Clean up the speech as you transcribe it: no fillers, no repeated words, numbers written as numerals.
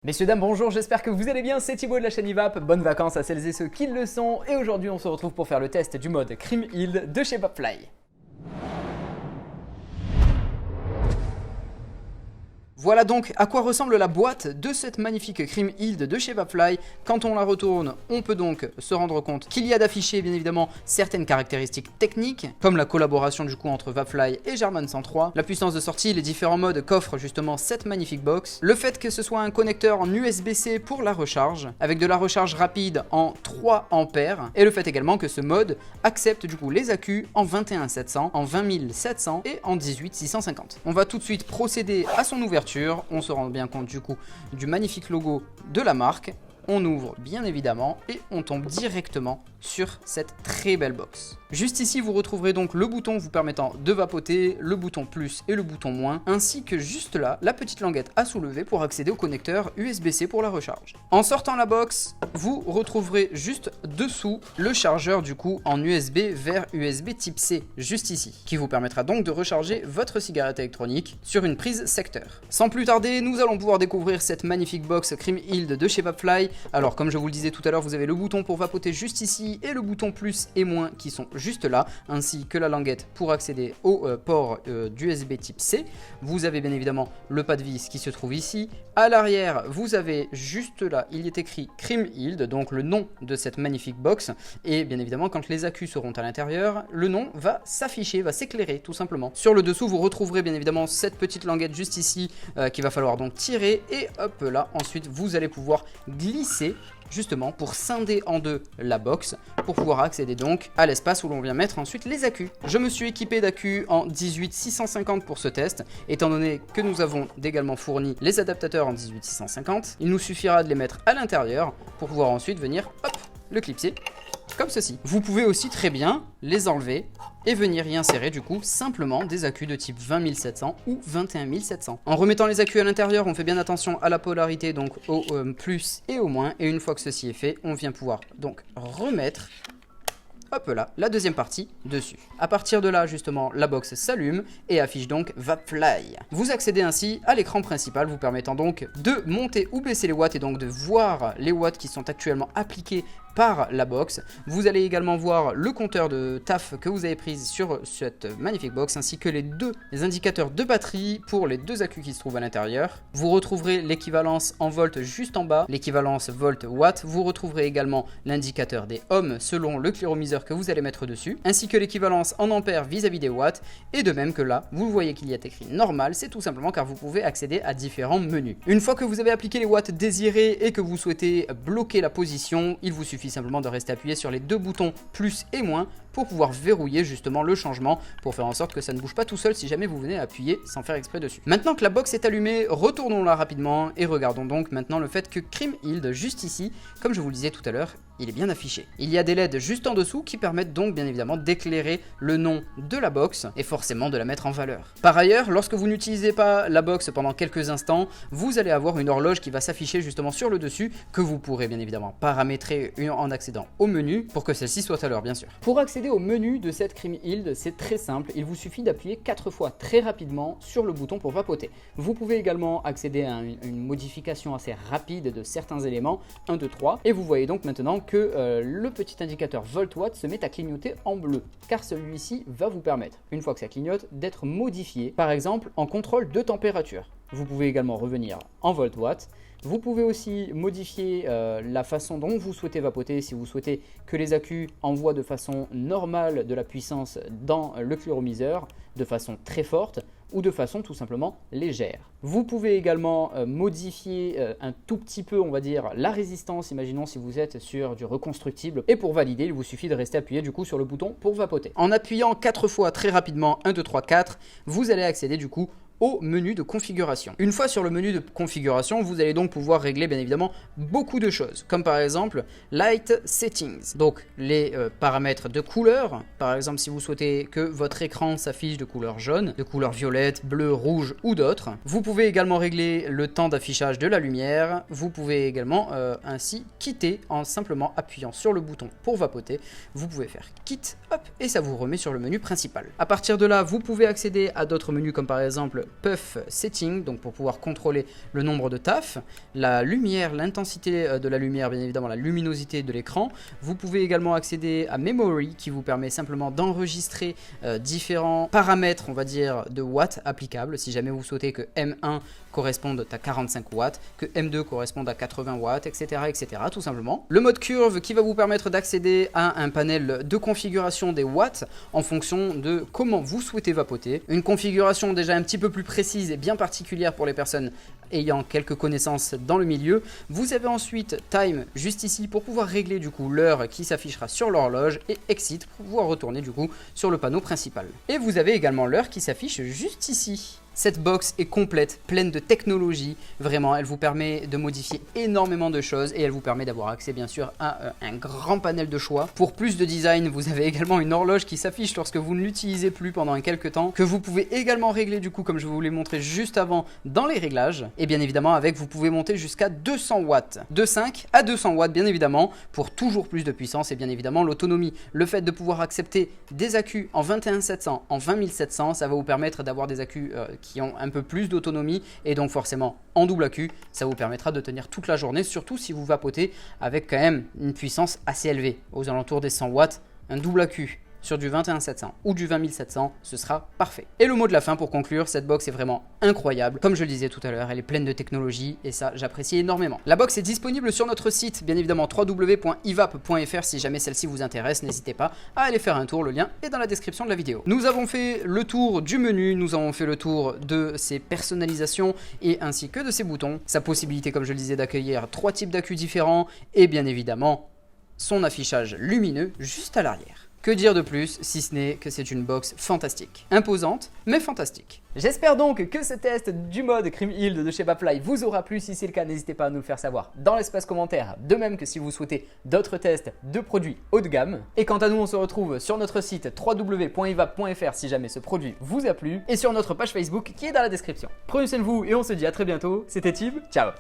Messieurs, dames, bonjour, j'espère que vous allez bien, c'est Thibaut de la chaîne Ivap, bonnes vacances à celles et ceux qui le sont, et aujourd'hui on se retrouve pour faire le test du mode Crimhild de chez Vapfly. Voilà donc à quoi ressemble la boîte de cette magnifique Crimhild de chez Vapfly. Quand on la retourne, on peut donc se rendre compte qu'il y a d'afficher bien évidemment certaines caractéristiques techniques, comme la collaboration du coup entre Vapfly et German 103, la puissance de sortie, les différents modes qu'offre justement cette magnifique box, le fait que ce soit un connecteur en USB-C pour la recharge, avec de la recharge rapide en 3 ampères, et le fait également que ce mode accepte du coup les accus en 21700, en 20700 et en 18650. On va tout de suite procéder à son ouverture. On se rend bien compte du coup du magnifique logo de la marque. On ouvre bien évidemment et on tombe directement sur cette très belle box. Juste ici vous retrouverez donc le bouton vous permettant de vapoter, le bouton plus et le bouton moins, ainsi que juste là la petite languette à soulever pour accéder au connecteur USB-C pour la recharge. En sortant la box, vous retrouverez juste dessous le chargeur du coup en USB vers USB type C, juste ici, qui vous permettra donc de recharger votre cigarette électronique sur une prise secteur. Sans plus tarder, nous allons pouvoir découvrir cette magnifique box Crimhild de chez Vapfly. Alors comme je vous le disais tout à l'heure, vous avez le bouton pour vapoter juste ici et le bouton plus et moins qui sont juste là, ainsi que la languette pour accéder au port d'USB type C. Vous avez bien évidemment le pas de vis qui se trouve ici. À l'arrière, vous avez juste là, il est écrit Crimhild, donc le nom de cette magnifique box. Et bien évidemment, quand les accus seront à l'intérieur, le nom va s'afficher, va s'éclairer tout simplement. Sur le dessous, vous retrouverez bien évidemment cette petite languette juste ici qu'il va falloir donc tirer. Et hop là, ensuite vous allez pouvoir glisser justement pour scinder en deux la box pour pouvoir accéder donc à l'espace où l'on vient mettre ensuite les accus. Je me suis équipé d'accus en 18650 pour ce test, étant donné que nous avons également fourni les adaptateurs en 18650, il nous suffira de les mettre à l'intérieur pour pouvoir ensuite venir hop, le clipser comme ceci. Vous pouvez aussi très bien les enlever et venir y insérer du coup simplement des accus de type 20700 ou 21700. En remettant les accus à l'intérieur, on fait bien attention à la polarité, donc au plus et au moins, et une fois que ceci est fait, on vient pouvoir donc remettre hop là, la deuxième partie dessus. À partir de là, justement, la box s'allume et affiche donc Vapfly. Vous accédez ainsi à l'écran principal, vous permettant donc de monter ou baisser les watts et donc de voir les watts qui sont actuellement appliqués par la box. Vous allez également voir le compteur de taf que vous avez pris sur cette magnifique box, ainsi que les indicateurs de batterie pour les deux accus qui se trouvent à l'intérieur. Vous retrouverez l'équivalence en volts juste en bas, l'équivalence volt-watt. Vous retrouverez également l'indicateur des ohms selon le clairomiseur que vous allez mettre dessus, ainsi que l'équivalence en ampères vis-à-vis des watts. Et de même que là, vous voyez qu'il y a écrit normal, c'est tout simplement car vous pouvez accéder à différents menus. Une fois que vous avez appliqué les watts désirés et que vous souhaitez bloquer la position, il vous suffit simplement de rester appuyé sur les deux boutons plus et moins pour pouvoir verrouiller justement le changement, pour faire en sorte que ça ne bouge pas tout seul si jamais vous venez appuyer sans faire exprès dessus. Maintenant que la box est allumée, retournons-la rapidement et regardons donc maintenant le fait que Crimhild, juste ici, comme je vous le disais tout à l'heure, il est bien affiché. Il y a des LED juste en dessous qui permettent donc bien évidemment d'éclairer le nom de la box et forcément de la mettre en valeur. Par ailleurs, lorsque vous n'utilisez pas la box pendant quelques instants, vous allez avoir une horloge qui va s'afficher justement sur le dessus, que vous pourrez bien évidemment paramétrer en accédant au menu pour que celle-ci soit à l'heure bien sûr. Pour accéder au menu de cette Crimhild, c'est très simple, il vous suffit d'appuyer 4 fois très rapidement sur le bouton pour vapoter. Vous pouvez également accéder à une modification assez rapide de certains éléments, 1, 2, 3, et vous voyez donc maintenant que le petit indicateur volt-watt se met à clignoter en bleu, car celui-ci va vous permettre, une fois que ça clignote, d'être modifié, par exemple en contrôle de température. Vous pouvez également revenir en volt-watt. Vous pouvez aussi modifier la façon dont vous souhaitez vapoter, si vous souhaitez que les accus envoient de façon normale de la puissance dans le clairomiseur, de façon très forte, ou de façon tout simplement légère. Vous pouvez également modifier un tout petit peu, on va dire, la résistance, imaginons si vous êtes sur du reconstructible, et pour valider, il vous suffit de rester appuyé du coup sur le bouton pour vapoter. En appuyant 4 fois très rapidement, 1, 2, 3, 4, vous allez accéder du coup au menu de configuration. Une fois sur le menu de configuration, vous allez donc pouvoir régler bien évidemment beaucoup de choses, comme par exemple Light Settings, donc les paramètres de couleur. Par exemple, si vous souhaitez que votre écran s'affiche de couleur jaune, de couleur violette, bleue, rouge ou d'autres. Vous pouvez également régler le temps d'affichage de la lumière. Vous pouvez également ainsi quitter en simplement appuyant sur le bouton pour vapoter. Vous pouvez faire quitte, hop, et ça vous remet sur le menu principal. À partir de là, vous pouvez accéder à d'autres menus comme par exemple Puff Setting, donc pour pouvoir contrôler le nombre de taf, la lumière, l'intensité de la lumière, bien évidemment la luminosité de l'écran. Vous pouvez également accéder à Memory qui vous permet simplement d'enregistrer différents paramètres, on va dire, de watts applicables. Si jamais vous souhaitez que M1 corresponde à 45 watts, que M2 corresponde à 80 watts, etc., etc., tout simplement. Le mode curve qui va vous permettre d'accéder à un panel de configuration des watts en fonction de comment vous souhaitez vapoter. Une configuration déjà un petit peu plus précise et bien particulière pour les personnes ayant quelques connaissances dans le milieu. Vous avez ensuite Time juste ici pour pouvoir régler du coup l'heure qui s'affichera sur l'horloge et Exit pour pouvoir retourner du coup sur le panneau principal. Et vous avez également l'heure qui s'affiche juste ici. Cette box est complète, pleine de technologie, vraiment elle vous permet de modifier énormément de choses et elle vous permet d'avoir accès bien sûr à un grand panel de choix. Pour plus de design, vous avez également une horloge qui s'affiche lorsque vous ne l'utilisez plus pendant quelques temps, que vous pouvez également régler du coup comme je vous l'ai montré juste avant dans les réglages. Et bien évidemment avec vous pouvez monter jusqu'à 200 watts, de 5 à 200 watts bien évidemment, pour toujours plus de puissance et bien évidemment l'autonomie. Le fait de pouvoir accepter des accus en 21700, en 20700, ça va vous permettre d'avoir des accus qui ont un peu plus d'autonomie et donc forcément en double accu, ça vous permettra de tenir toute la journée, surtout si vous vapotez avec quand même une puissance assez élevée, aux alentours des 100 watts, un double accu sur du 21700 ou du 20700, ce sera parfait. Et le mot de la fin pour conclure, cette box est vraiment incroyable. Comme je le disais tout à l'heure, elle est pleine de technologie et ça, j'apprécie énormément. La box est disponible sur notre site, bien évidemment www.ivap.fr. Si jamais celle-ci vous intéresse, n'hésitez pas à aller faire un tour, le lien est dans la description de la vidéo. Nous avons fait le tour du menu, nous avons fait le tour de ses personnalisations et ainsi que de ses boutons. Sa possibilité, comme je le disais, d'accueillir 3 types d'accus différents et bien évidemment son affichage lumineux juste à l'arrière. Que dire de plus si ce n'est que c'est une box fantastique, imposante mais fantastique. J'espère donc que ce test du mode Cream Hild de chez Vapfly vous aura plu. Si c'est le cas, n'hésitez pas à nous le faire savoir dans l'espace commentaire, de même que si vous souhaitez d'autres tests de produits haut de gamme. Et quant à nous, on se retrouve sur notre site www.ivap.fr si jamais ce produit vous a plu et sur notre page Facebook qui est dans la description. Prenez soin de vous et on se dit à très bientôt. C'était Tib, ciao.